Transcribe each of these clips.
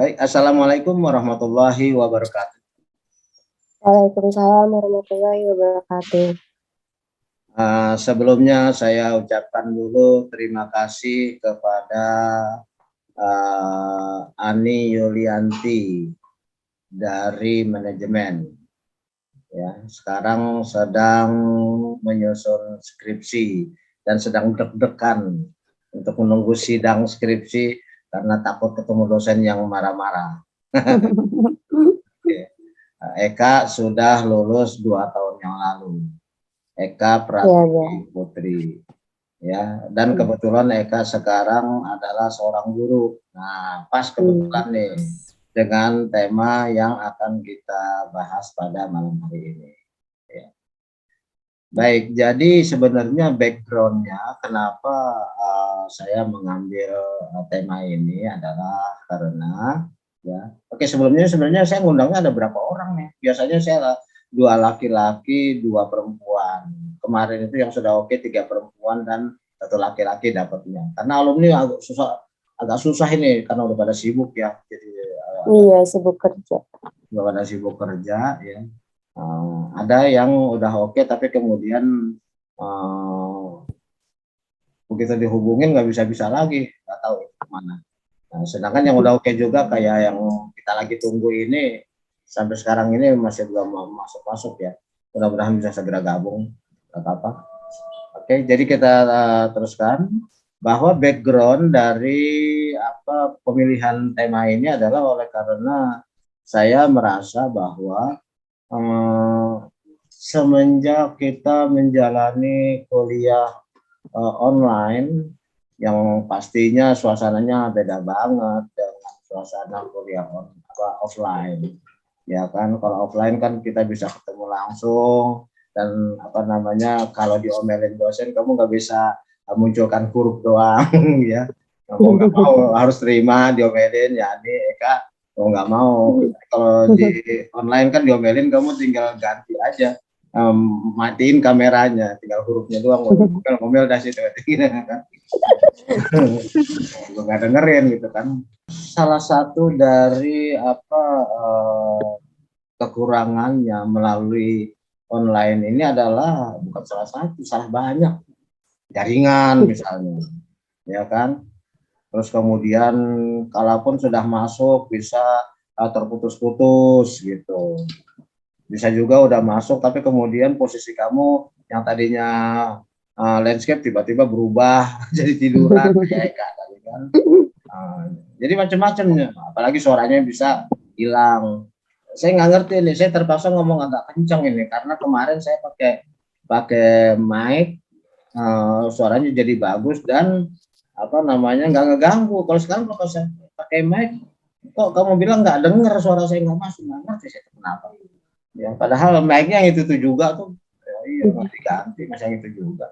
Baik, Assalamualaikum warahmatullahi wabarakatuh. Waalaikumsalam warahmatullahi wabarakatuh. Sebelumnya saya ucapkan dulu terima kasih kepada Ani Yulianti dari manajemen. Ya, sekarang sedang menyusun skripsi dan sedang deg-degan untuk menunggu sidang skripsi karena takut ketemu dosen yang marah-marah. Eka sudah lulus 2 tahun yang lalu. Eka Ya, Pratiwi ya. Putri, ya. Dan kebetulan Eka sekarang adalah seorang guru. Nah, pas kebetulan nih dengan tema yang akan kita bahas pada malam hari ini. Ya. Baik, jadi sebenarnya backgroundnya kenapa saya mengambil tema ini adalah karena ya. Oke, sebelumnya sebenarnya saya ngundangnya ada berapa orang nih? Biasanya saya 2 laki-laki, 2 perempuan. Kemarin itu yang sudah oke 3 perempuan dan 1 laki-laki dapatnya. Karena alumni agak susah ini karena udah pada sibuk ya. Jadi Iya, sibuk kerja. udah pada sibuk kerja ya. Ada yang udah oke tapi kemudian begitu dihubungin nggak bisa lagi, nggak tahu mana. Nah, sedangkan yang udah oke juga kayak yang kita lagi tunggu ini sampai sekarang ini masih belum masuk ya. Mudah-mudahan bisa segera gabung, nggak apa-apa. Oke, jadi kita teruskan bahwa background dari pemilihan tema ini adalah oleh karena saya merasa bahwa semenjak kita menjalani kuliah online yang pastinya suasananya beda banget dengan suasana kuliah offline. Ya kan, kalau offline kan kita bisa ketemu langsung dan kalau diomelin dosen kamu nggak bisa munculkan huruf doang ya. Mau nggak mau harus terima diomelin ya ini Eka mau nggak mau. Kalau di online kan diomelin kamu tinggal ganti aja, matiin kameranya, tinggal hurufnya doang, ngomel dah situ kan. Gue nggak dengerin gitu kan. Salah satu dari kekurangannya melalui online ini adalah bukan salah satu, salah banyak. Jaringan misalnya, ya kan. Terus kemudian kalaupun sudah masuk bisa terputus-putus gitu. Bisa juga udah masuk tapi kemudian posisi kamu yang tadinya landscape tiba-tiba berubah jadi tiduran kayak tadi kan. Jadi macam-macam ya, apalagi suaranya bisa hilang. Saya nggak ngerti nih, saya terpaksa ngomong agak kencang ini karena kemarin saya pakai mic, suaranya jadi bagus dan nggak ngeganggu. Kalau sekarang kalau saya pakai mic, kok kamu bilang nggak dengar suara saya nggak masuk, nggak ngerti saya kenapa. Ya, padahal mic-nya yang itu juga tuh, ya, iya masih diganti, masih yang itu juga.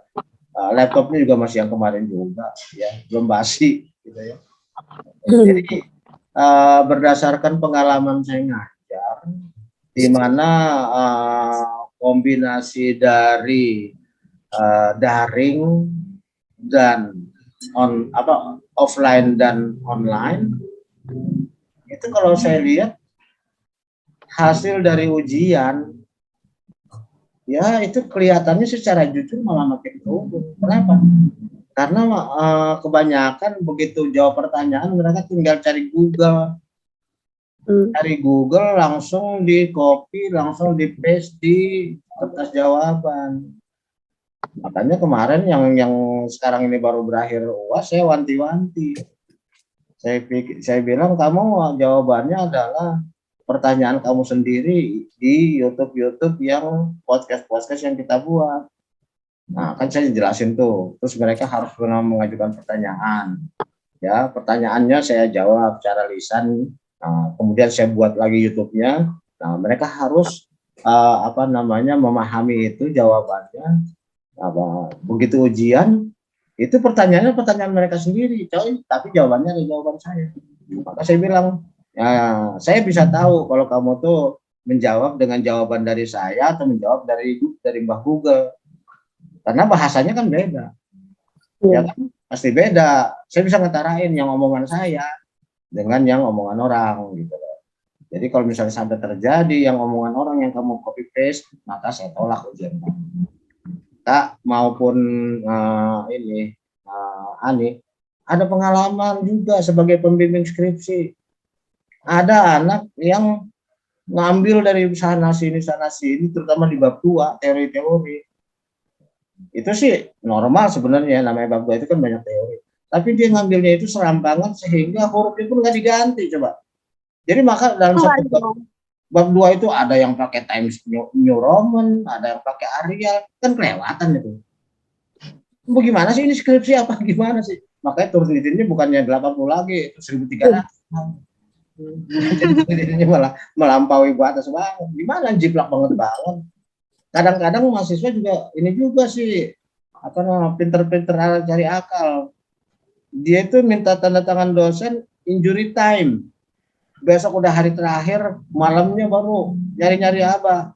Laptopnya juga masih yang kemarin juga, ya belum basi, gitu ya. Jadi berdasarkan pengalaman saya ngajar, di mana kombinasi dari daring dan offline dan online, itu kalau saya lihat hasil dari ujian ya itu kelihatannya secara jujur malah makin turun. Kenapa? Karena kebanyakan begitu jawab pertanyaan mereka tinggal cari Google langsung di copy, langsung di paste di kertas jawaban. Makanya kemarin yang sekarang ini baru berakhir UAS saya wanti-wanti. Saya bilang kamu jawabannya adalah pertanyaan kamu sendiri di YouTube yang podcast yang kita buat. Nah, kan saya jelasin tuh. Terus mereka harus pernah mengajukan pertanyaan. Ya, pertanyaannya saya jawab secara lisan. Nah, kemudian saya buat lagi YouTube-nya. Nah, mereka harus memahami itu jawabannya. Begitu ujian, itu pertanyaan mereka sendiri, coy. Tapi jawabannya adalah jawaban saya. Maka saya bilang, ya, saya bisa tahu kalau kamu tuh menjawab dengan jawaban dari saya atau menjawab dari Mbah Google. Karena bahasanya kan beda. Ya kan? Pasti beda. Saya bisa ngetarain yang omongan saya dengan yang omongan orang gitu loh. Jadi kalau misalnya sampai terjadi yang omongan orang yang kamu copy paste, maka saya tolak ujian kamu. Kak maupun ini Ani, ada pengalaman juga sebagai pembimbing skripsi. Ada anak yang ngambil dari sana sini, terutama di bab 2, teori-teori. Itu sih normal sebenarnya, namanya bab 2 itu kan banyak teori. Tapi dia ngambilnya itu serampangan sehingga hurufnya pun nggak diganti, coba. Jadi maka dalam satu bab 2 itu ada yang pakai Times New Roman, ada yang pakai Arial, kan kelewatan itu. Bagaimana sih ini skripsi apa gimana sih? Makanya Turnitin ini bukannya 80 lagi, itu 1300. Jadi ini malah melampaui batas banget. Gimana jiplak banget. Kadang-kadang mahasiswa juga ini juga sih apa namanya pinter-pinter cari akal. Dia itu minta tanda tangan dosen injury time. Besok udah hari terakhir, malamnya baru nyari-nyari apa.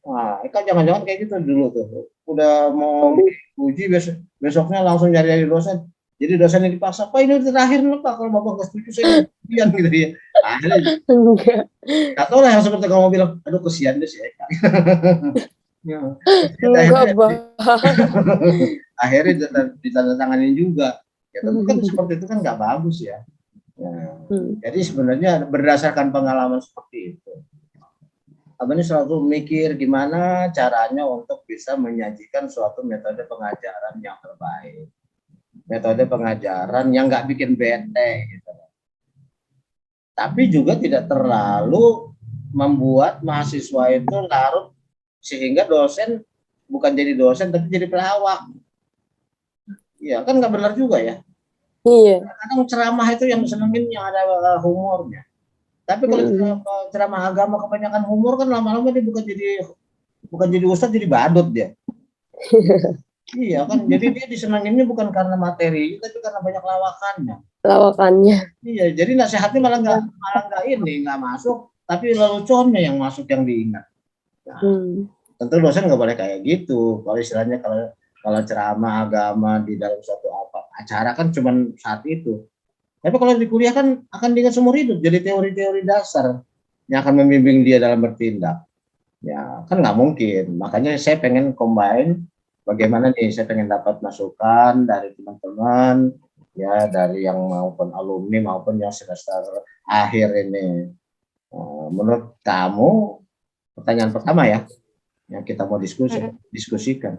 Wah, kan jangan-jangan kayak gitu dulu tuh. Udah mau uji besoknya langsung nyari-nyari dosen. Jadi dosennya dipaksa, Pak ini terakhir nih Pak, kalau Bapak nggak setuju saya kesian gitu ya. Akhirnya, nggak tahu lah yang seperti kamu bilang, aduh kesian deh sih. Ya, akhirnya ditandatanganin juga. Ya tentu kan seperti itu kan nggak bagus ya. Jadi sebenarnya berdasarkan pengalaman seperti itu, Abang ini selalu mikir gimana caranya untuk bisa menyajikan suatu metode pengajaran yang terbaik, metode pengajaran yang nggak bikin bete gitu. Tapi juga tidak terlalu membuat mahasiswa itu larut sehingga dosen bukan jadi dosen tapi jadi pelawak. Iya kan nggak benar juga ya. Iya. Kadang ceramah itu yang senengin yang ada humornya. Tapi kalau ceramah agama kebanyakan humor kan lama-lama dia bukan jadi ustadz, jadi badut dia. Iya kan, jadi dia disenanginnya bukan karena materi, tapi karena banyak lawakannya. Iya, jadi nasihatnya malah nggak masuk, tapi leluconnya yang masuk yang diingat. Nah, tentu dosen nggak boleh kayak gitu. Kalau istilahnya kalau ceramah agama di dalam suatu acara kan cuma saat itu. Tapi kalau di kuliah kan akan diingat seumur hidup, jadi teori-teori dasar yang akan membimbing dia dalam bertindak. Ya kan nggak mungkin. Makanya saya pengen combine. Bagaimana nih? Saya pengen dapat masukan dari teman-teman, ya dari yang maupun alumni maupun yang semester akhir ini. Menurut kamu, pertanyaan pertama ya, yang kita mau diskusikan.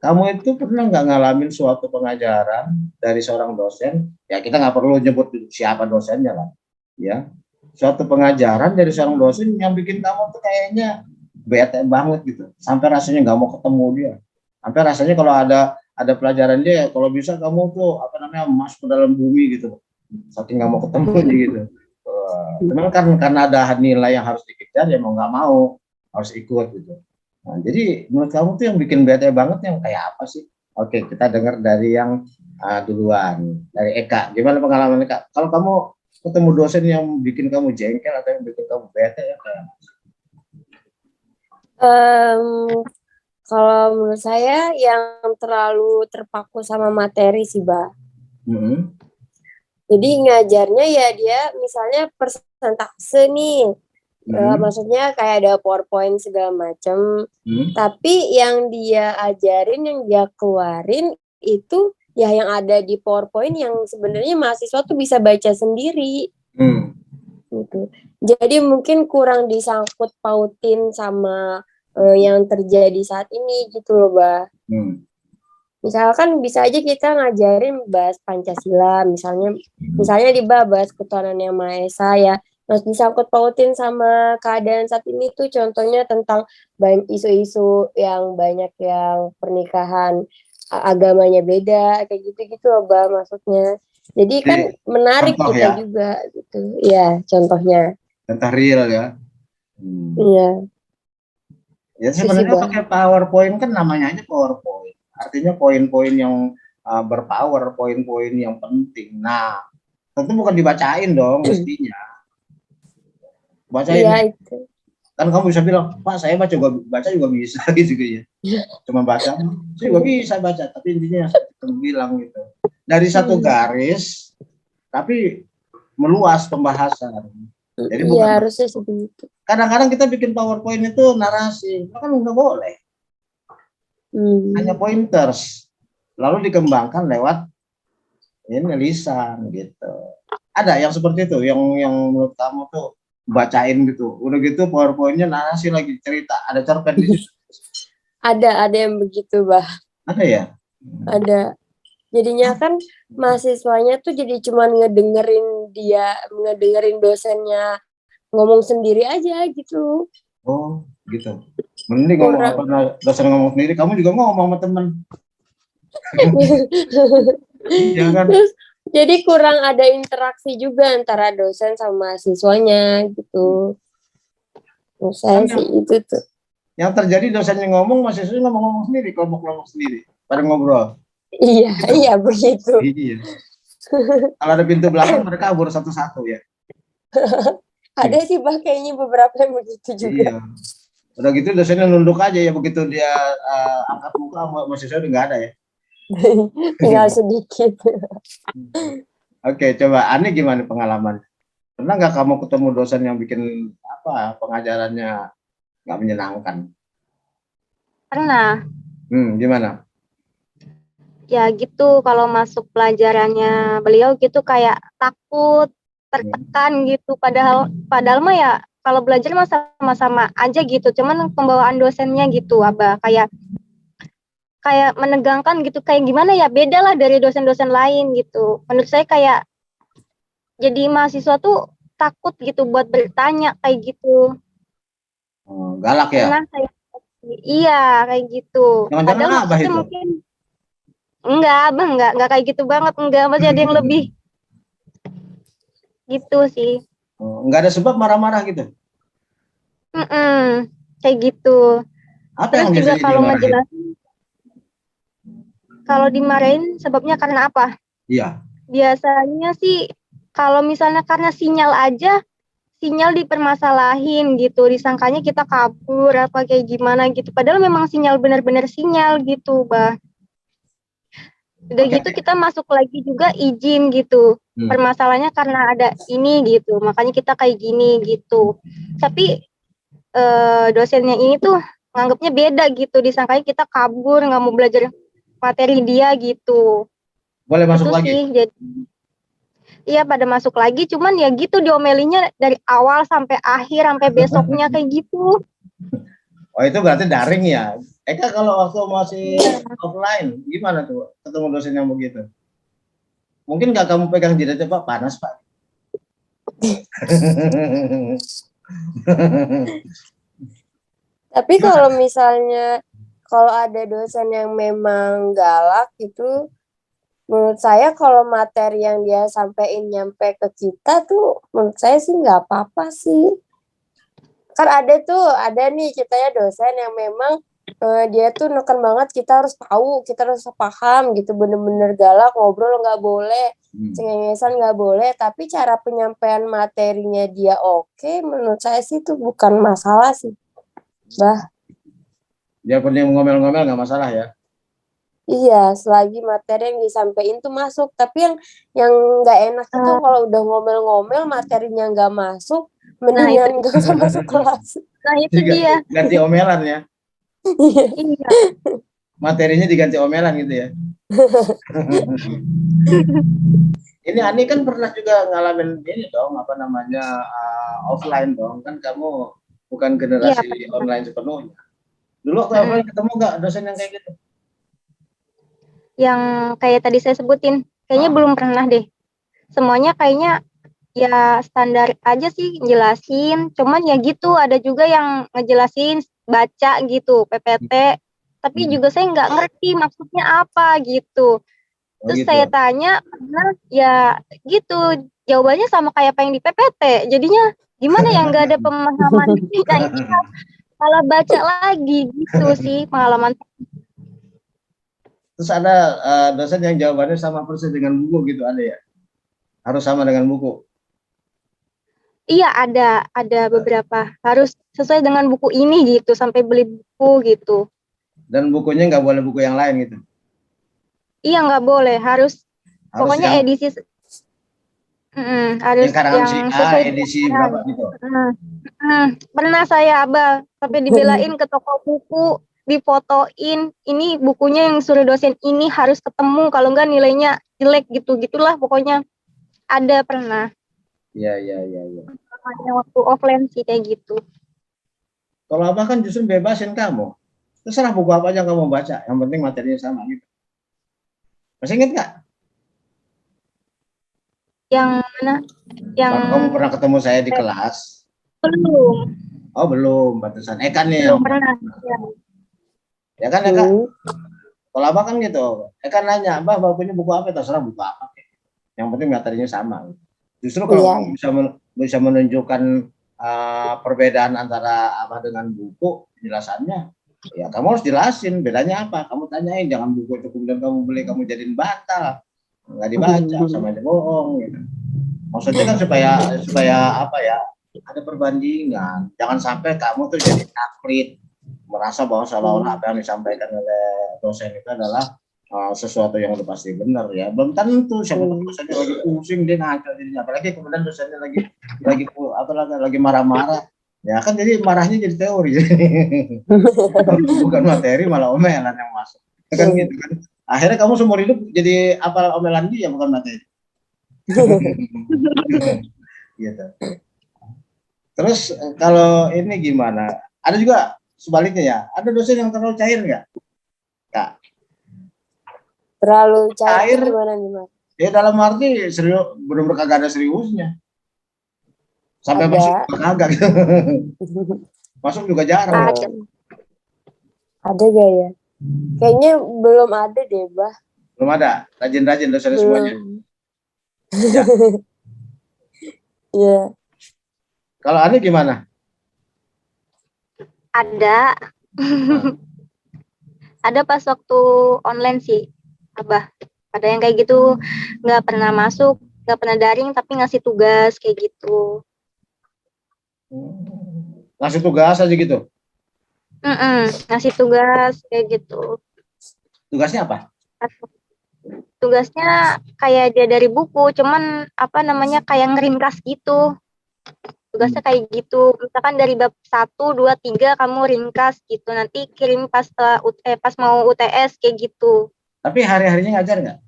Kamu itu pernah nggak ngalamin suatu pengajaran dari seorang dosen? Ya kita nggak perlu nyebut siapa dosennya lah, ya. Suatu pengajaran dari seorang dosen yang bikin kamu tuh kayaknya bete banget gitu, sampai rasanya nggak mau ketemu dia, sampai rasanya kalau ada pelajaran dia, kalau bisa kamu tuh masuk ke dalam bumi gitu, saking nggak mau ketemu gitu. Memang karena ada nilai yang harus dikejar, ya mau nggak mau harus ikut gitu. Nah, jadi menurut kamu tuh yang bikin bete banget yang kayak apa sih? Oke, kita dengar dari yang duluan, dari Eka. Gimana pengalaman Eka? Kalau kamu ketemu dosen yang bikin kamu jengkel atau yang bikin kamu bete ya kayak kalau menurut saya yang terlalu terpaku sama materi sih, Bah. Jadi ngajarnya ya dia misalnya persentase nih. Maksudnya kayak ada PowerPoint segala macam. Tapi yang dia ajarin, yang dia keluarin itu ya yang ada di PowerPoint yang sebenarnya mahasiswa tuh bisa baca sendiri. Gitu. Jadi mungkin kurang disangkut pautin sama yang terjadi saat ini gitu loh, Bah. Misalkan bisa aja kita ngajarin bahas Pancasila, misalnya dibahas ketuhanan yang Maha Esa ya. Terus disangkut pautin sama keadaan saat ini tuh contohnya tentang isu-isu yang banyak yang pernikahan agamanya beda kayak gitu-gitu loh, Bah, maksudnya. Jadi kan menarik kita ya juga gitu. Ya, contohnya. Contoh real ya. Iya. Ya sebenarnya pakai PowerPoint kan namanya aja PowerPoint. Artinya poin-poin yang berpower, poin-poin yang penting. Nah, tentu bukan dibacain dong mestinya. Bacain. Iya, itu. Kan kamu bisa bilang, Pak saya baca juga bisa gitu ya. Cuma baca, saya juga bisa baca, tapi intinya yang saya bilang gitu. Dari satu garis, tapi meluas pembahasan. Jadi bukan harusnya seperti itu. Kadang-kadang kita bikin PowerPoint itu narasi, itu kan nggak boleh. Hanya pointers, lalu dikembangkan lewat ini lisan gitu. Ada yang seperti itu, yang menurut kamu tuh bacain gitu, udah gitu PowerPoint-nya narasi lagi, cerita, ada cerpen di situ. Ada yang begitu, Bah. Ada ya? Ada. Jadinya kan mahasiswanya tuh jadi cuma ngedengerin dosennya ngomong sendiri aja gitu. Oh, gitu. Mending ngomong dosen ngomong sendiri, kamu juga ngomong sama temen. Iya kan? Terus jadi kurang ada interaksi juga antara dosen sama mahasiswanya gitu. Menurut saya sih itu tuh. Yang terjadi dosennya ngomong, mahasiswanya ngomong sendiri, kelompok-kelompok sendiri, pada ngobrol. Iya, gitu. Iya begitu. Iya. Kalau ada pintu belakang, mereka kabur satu-satu ya. Ada sih Bah kayaknya beberapa yang begitu juga. Iya. Udah gitu dosennya nunduk aja ya, begitu dia angkat muka, mahasiswa udah nggak ada ya. Tinggal sedikit. Oke, coba Ani gimana pengalaman? Pernah nggak kamu ketemu dosen yang bikin pengajarannya nggak menyenangkan? Pernah. Gimana? Ya gitu, kalau masuk pelajarannya beliau gitu kayak takut, tertekan gitu. Padahal mah ya kalau belajar mah sama-sama aja gitu. Cuman pembawaan dosennya gitu, Abah, kayak menegangkan gitu. Kayak gimana ya, beda lah dari dosen-dosen lain gitu. Menurut saya kayak jadi mahasiswa tuh takut gitu buat bertanya kayak gitu. Galak ya? Pernah kayak iya kayak gitu. Jangan-jangan Padahal Abah maksudnya itu? mungkin enggak, Abah enggak kayak gitu banget, enggak, masih ada yang lebih gitu sih. Enggak ada sebab marah-marah gitu? Kayak gitu. Apa Terus yang juga biasanya kalau dimarahin? ngejelasin, kalau dimarahin sebabnya karena apa? Iya. Biasanya sih kalau misalnya karena sinyal aja, sinyal dipermasalahin gitu, disangkanya kita kabur apa kayak gimana gitu. Padahal memang sinyal benar-benar sinyal gitu, Bah. Udah gitu kita masuk lagi juga izin gitu. Permasalahannya karena ada ini gitu, makanya kita kayak gini gitu. Tapi dosennya ini tuh nganggapnya beda gitu, disangkanya kita kabur, nggak mau belajar materi dia gitu. Boleh masuk itu lagi? Sih, jadi iya pada masuk lagi, cuman ya gitu diomelinya dari awal sampai akhir, sampai besoknya kayak gitu. Oh itu berarti daring ya? Eka kalau waktu masih offline, gimana tuh ketemu dosen yang begitu? Mungkin nggak kamu pegang jidatnya, Pak, panas Pak. Tapi kalau misalnya kalau ada dosen yang memang galak itu, menurut saya kalau materi yang dia sampaikan nyampe ke kita tuh, menurut saya sih nggak apa-apa sih. Kan ada nih ceritanya dosen yang memang dia tuh neken banget kita harus tahu, kita harus paham gitu, bener-bener galak, ngobrol nggak boleh, cengengesan nggak boleh, tapi cara penyampaian materinya dia oke, menurut saya sih itu bukan masalah sih, Bah. Dia pun yang ngomel-ngomel nggak masalah ya? Iya, selagi materi yang disampaikan tuh masuk, tapi yang nggak enak itu kalau udah ngomel-ngomel materinya nggak masuk, mendingan nggak usah masuk kelas. Nah itu dia. Ganti omelan ya? Iya. Materinya diganti omelan gitu ya? Ini Ani kan pernah juga ngalamin ini dong, apa namanya, offline dong, kan kamu bukan generasi online sepenuhnya. Dulu waktu offline ketemu nggak dosen yang kayak gitu? Yang kayak tadi saya sebutin, kayaknya belum pernah deh. Semuanya kayaknya ya standar aja sih jelasin, cuman ya gitu ada juga yang ngejelasin baca gitu PPT, tapi juga saya nggak ngerti maksudnya apa gitu. Terus gitu. saya tanya, karena ya gitu jawabannya sama kayak apa yang di PPT, jadinya gimana ya nggak ada pemahaman. Nah ini malah baca lagi gitu sih pengalaman. Terus ada dosen yang jawabannya sama persis dengan buku gitu, ada ya? Harus sama dengan buku? Iya ada beberapa, harus sesuai dengan buku ini gitu, sampai beli buku gitu. Dan bukunya nggak boleh buku yang lain gitu? Iya nggak boleh, harus pokoknya yang... edisi Harus Yang karangan si yang A, sesuai edisi dengan berapa gitu. Pernah saya Abah sampai dibelain ke toko buku, difotoin, ini bukunya yang suruh dosen ini harus ketemu, kalau enggak nilainya jelek gitu-gitulah pokoknya. Ada pernah. Iya. Waktu offline sih kayak gitu. Kalau Abah kan justru bebasin kamu. Terserah buku apa aja kamu baca, yang penting materinya sama gitu. Masih ingat nggak? Yang mana? Yang Waktu kamu pernah ketemu saya di kelas? belum. Oh belum, pantesan. Eka nih Belum yang pernah. ya kan Eka? Kalau Abah kan gitu. Eka nanya, Abah punya buku apa? Terserah buku apa. Yang penting materinya sama. Justru kalau kamu bisa menunjukkan perbedaan antara Abah dengan buku, penjelasannya, ya kamu harus jelasin bedanya apa. Kamu tanyain, jangan buku itu kemudian kamu beli, kamu jadiin batal, nggak dibaca, sama aja bohong. Gitu. Maksudnya kan supaya apa ya? Ada perbandingan. Jangan sampai kamu tuh jadi taklid, merasa bahwa seolah-olah apa yang disampaikan oleh dosen itu adalah sesuatu yang udah pasti benar ya. Belum tentu, siapa tahu dosennya lagi pusing dia ngaco jadinya, apalagi kemudian dosennya lagi marah-marah ya kan, jadi marahnya jadi teori bukan materi, malah omelan yang masuk kan gitu kan. Akhirnya kamu seumur hidup jadi apa, omelan dia bukan materi. Gitu. Terus kalau ini gimana? Ada juga sebaliknya ya. Ada dosen yang terlalu cair nggak, Kak? Terlalu cair gimana? Ya dalam arti serius, benar-benar kagak ada seriusnya. Sampai masuk kagak gitu. Masuk juga jarang. Ada gak ya? Kayaknya belum ada deh, Bah. Belum ada. Rajin-rajin dosen semuanya. Ya. Iya. Kalau Ani gimana? Ada. Ada pas waktu online sih, Abah. Ada yang kayak gitu, nggak pernah masuk, nggak pernah daring, tapi ngasih tugas kayak gitu. Ngasih tugas aja gitu? Ngasih tugas kayak gitu. Tugasnya apa? Tugasnya kayak dia dari buku, cuman apa namanya kayak ngeringkas gitu. Tugasnya kayak gitu, misalkan dari bab 1, 2, 3 kamu ringkas gitu, nanti kirim pas mau UTS kayak gitu. Tapi hari-harinya ngajar nggak?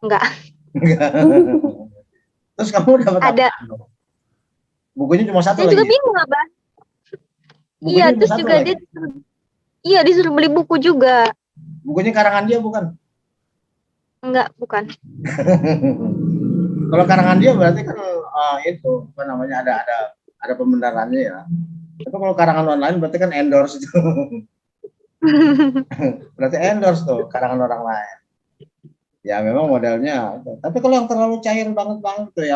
Enggak. Terus kamu dapat apa? Bukunya cuma satu lagi? Saya juga bingung, Abah. Iya, terus juga dia disuruh beli buku juga. Bukunya karangan dia bukan? Enggak, bukan. Kalau karangan dia berarti kan itu apa namanya, ada pembenarannya ya. Tapi kalau karangan online berarti kan endorse itu. Berarti endorse tuh karangan orang lain. Ya memang modelnya. Tapi kalau yang terlalu cair banget tuh,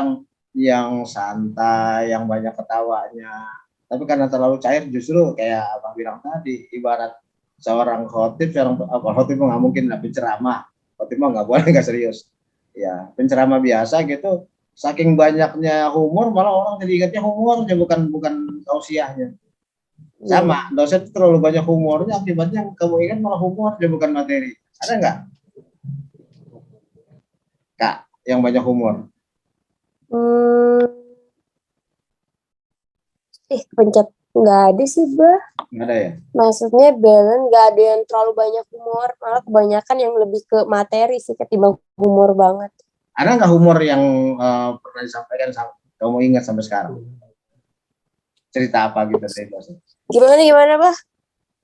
yang santai, yang banyak ketawanya. Tapi karena terlalu cair justru kayak Abang bilang tadi, ibarat seorang khotib, khotib nggak mungkin lah penceramah. Khotib mah nggak boleh nggak serius. Ya penceramah biasa gitu, saking banyaknya humor malah orang jadi ingatnya humornya, bukan tausiahnya. Sama dosen terlalu banyak humornya, akibatnya kamu ingat malah humornya bukan materi. Ada nggak, Kak, yang banyak humor? Pencet nggak ada sih, Bah. Nggak ada ya? Maksudnya balance, nggak ada yang terlalu banyak humor, malah kebanyakan yang lebih ke materi sih ketimbang humor banget. Ada nggak humor yang pernah disampaikan kamu ingat sampai sekarang? Cerita apa gitu dari dosen? Gimana, Bah?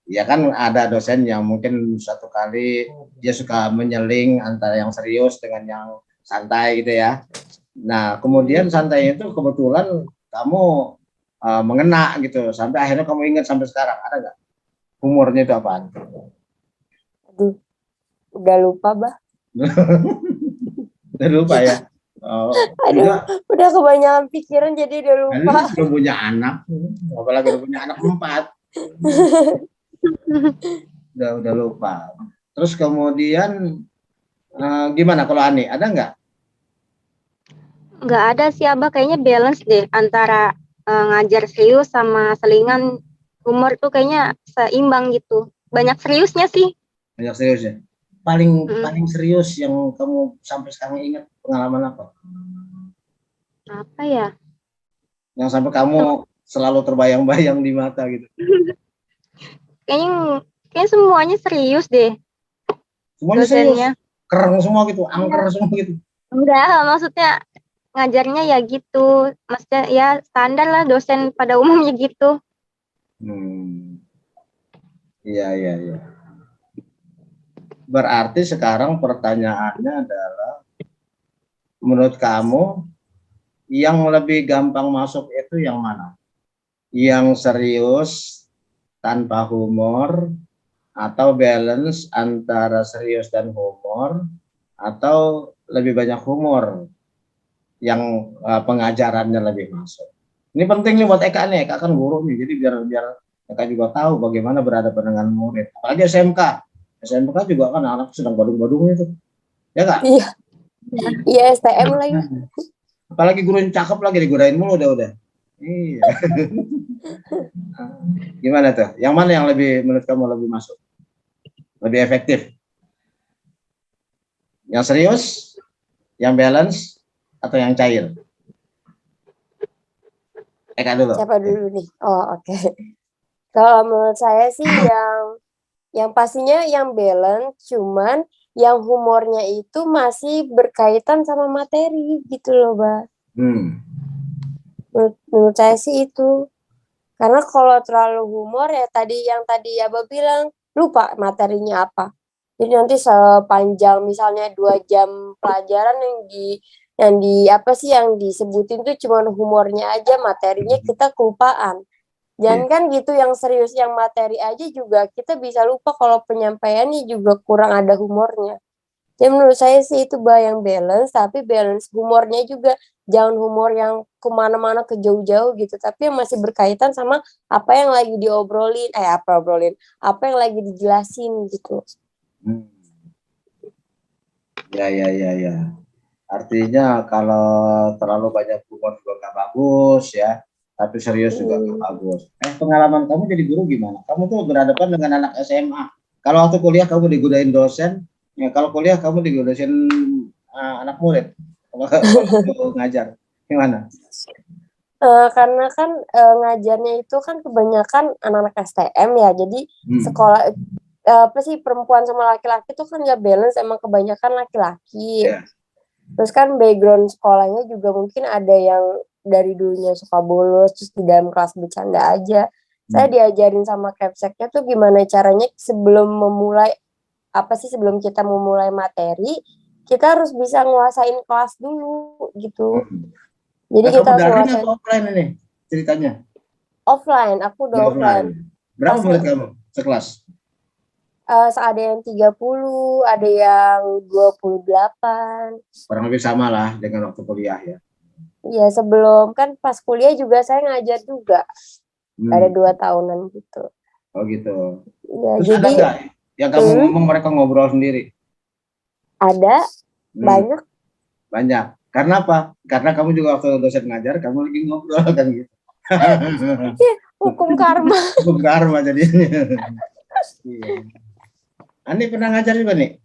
Ya kan ada dosen yang mungkin satu kali dia suka menyeling antara yang serius dengan yang santai gitu ya. Nah kemudian santai itu kebetulan kamu mengena gitu, sampai akhirnya kamu ingat sampai sekarang. Ada nggak humornya itu apaan? Aduh, udah lupa, Bah. Udah lupa ya? Aduh, udah kebanyakan pikiran jadi udah lupa. Belum punya anak, apalagi udah punya anak 4. Udah lupa. Terus kemudian gimana kalau Ani? Ada nggak? Nggak ada sih, Abah. Kayaknya balance deh antara ngajar serius sama selingan humor tuh kayaknya seimbang gitu. Banyak seriusnya sih. Banyak serius ya? Paling serius yang kamu sampai sekarang ingat, pengalaman apa? Apa ya? Yang sampai kamu selalu terbayang-bayang di mata gitu. Kayaknya semuanya serius deh. Semuanya Dosennya. serius. Keren semua gitu, angker semua gitu. Enggak, maksudnya ngajarnya ya gitu. Maksudnya ya standar lah dosen pada umumnya gitu. Iya, iya, iya. Berarti sekarang pertanyaannya adalah, menurut kamu yang lebih gampang masuk itu yang mana? Yang serius tanpa humor, atau balance antara serius dan humor, atau lebih banyak humor yang pengajarannya lebih masuk? Ini penting nih buat Eka nih, Eka kan guru nih, jadi biar Eka juga tahu bagaimana berhadapan dengan murid. Apalagi SMK juga kan anak sedang badung-badung itu, ya kak? Iya, iya STM lagi. Apalagi guru yang cakep lagi digodain mulu udah. Iya. Gimana tuh? Yang mana yang lebih menurut kamu lebih masuk? Lebih efektif? Yang serius, yang balance, atau yang cair? Eka dulu. Siapa dulu nih? Oh, oke. Kalau menurut saya sih yang pastinya yang balance, cuman yang humornya itu masih berkaitan sama materi gitu loh, Mbak. Menurut saya sih itu. Karena kalau terlalu humor ya tadi Abah bilang, lupa materinya apa. Jadi nanti sepanjang misalnya 2 jam pelajaran yang disebutin tuh cuma humornya aja, materinya kita kelupaan. Jangan kan gitu, yang serius, yang materi aja juga kita bisa lupa kalau penyampaiannya juga kurang ada humornya. Jadi menurut saya sih itu yang balance, tapi balance humornya juga. Jangan humor yang kemana-mana ke jauh-jauh gitu, tapi yang masih berkaitan sama apa yang lagi apa yang lagi dijelasin gitu. Ya. Artinya kalau terlalu banyak humor juga nggak bagus ya, tapi serius juga nggak bagus. Pengalaman kamu jadi guru gimana? Kamu tuh berhadapan dengan anak SMA. Kalau waktu kuliah kamu digodain dosen, ya kalau kuliah kamu digodain anak murid. Kalau ngajar, gimana? Karena kan ngajarnya itu kan kebanyakan anak-anak STM ya, jadi sekolah perempuan sama laki-laki itu kan nggak balance, emang kebanyakan laki-laki. Yeah. Terus kan background sekolahnya juga mungkin ada yang dari dulunya suka bolos, terus di dalam kelas bercanda aja. Saya diajarin sama Capseknya tuh gimana caranya sebelum kita memulai materi, kita harus bisa nguasain kelas dulu gitu. Jadi kita harus nguasain. Atau offline ini ceritanya? Offline, aku udah offline. Berapa murid kamu sekelas? Ada yang 30, ada yang 28. Kurang lebih sama lah dengan waktu kuliah ya. Iya, sebelum kan pas kuliah juga saya ngajar juga. Ada 2 tahunan gitu. Oh gitu. Ya, terus jadi, ada nggak yang kamu ngomong mereka ngobrol sendiri? Ada, banyak. Banyak. Karena apa? Karena kamu juga waktu dosen ngajar, kamu lagi ngobrol kan gitu. Hukum karma. Hukum karma jadinya. Ani pernah ngajar juga nih?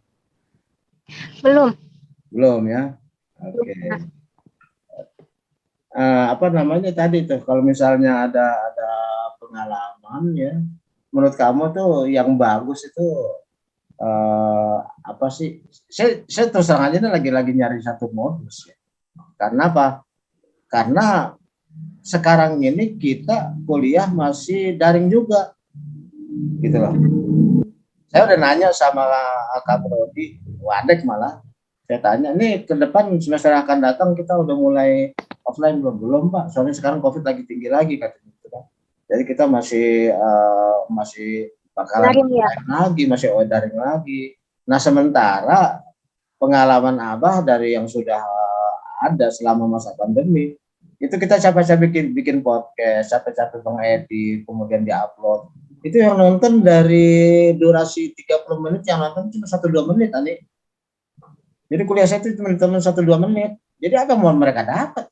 Belum ya. Oke. Apa namanya tadi tuh? Kalau misalnya ada pengalaman ya, menurut kamu tuh yang bagus itu apa sih? Saya terus terang aja nih lagi nyari satu modus ya. Karena apa? Karena sekarang ini kita kuliah masih daring juga, gitu loh. Saya udah nanya sama Kak Brody, Wadek malah, saya tanya, nih ke depan semester akan datang kita udah mulai offline belum Pak? Soalnya sekarang COVID lagi tinggi lagi katanya gitu kan. Jadi kita masih bakalan lagi, masih daring lagi. Nah sementara pengalaman Abah dari yang sudah ada selama masa pandemi, itu kita capek-capek bikin podcast, capek-capek mengedit, kemudian diupload. Itu yang nonton dari durasi 30 menit, yang nonton cuma 1-2 menit, Ani. Jadi kuliah saya itu cuma 1-2 menit. Jadi apa mau mereka dapat?